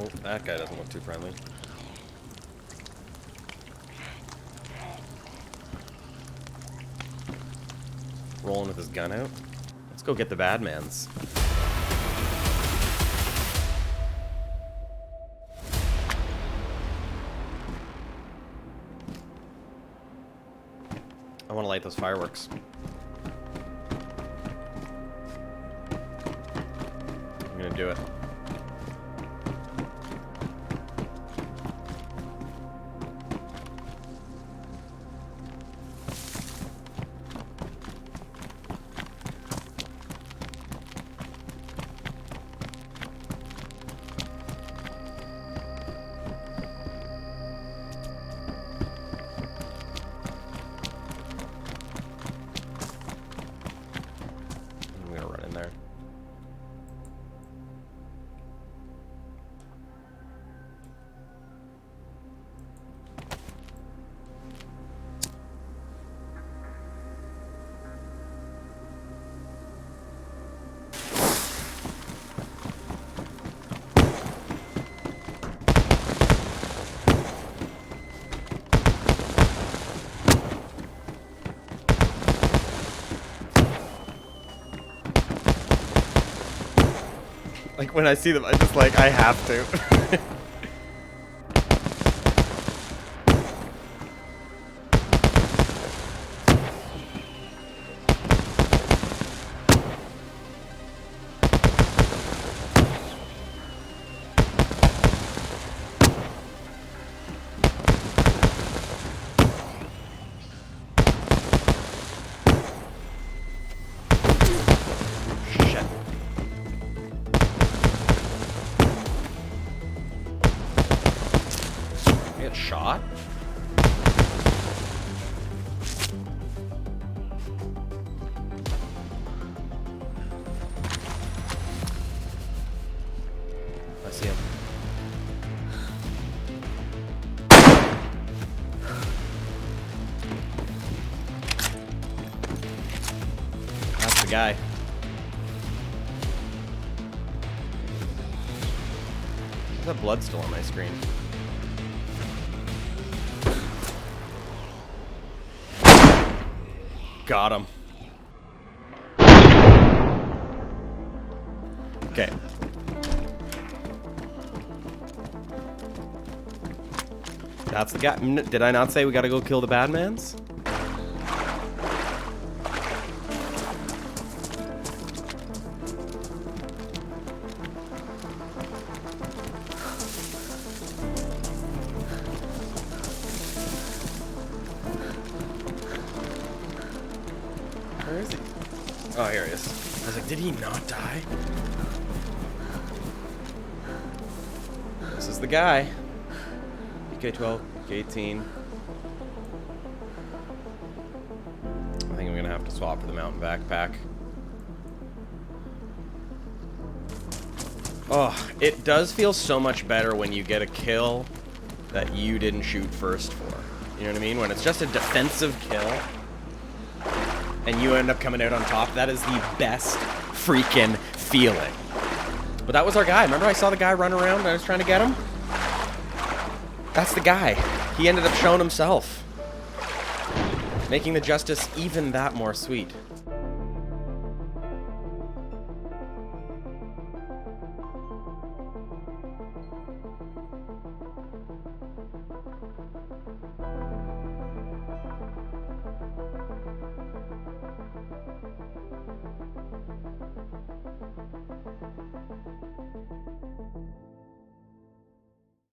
Oh, that guy doesn't look too friendly. Rolling with his gun out. Let's go get the bad mans. I want to light those fireworks. I'm gonna do it. I'm gonna run in there. Like, when I see them, I just, like, I have to. Shit. Get shot? I see him. That's the guy. There's that blood still on my screen. Got him. Okay. That's the guy. Did I not say we gotta go kill the bad mans? Where is he? Oh, here he is. I was like, did he not die? This is the guy. PK-12, PK-18. I think I'm gonna have to swap for the mountain backpack. Oh, it does feel so much better when you get a kill that you didn't shoot first for. You know what I mean? When it's just a defensive kill and you end up coming out on top, that is the best freaking feeling. But that was our guy. Remember I saw the guy run around and I was trying to get him? That's the guy. He ended up showing himself, making the justice even that more sweet.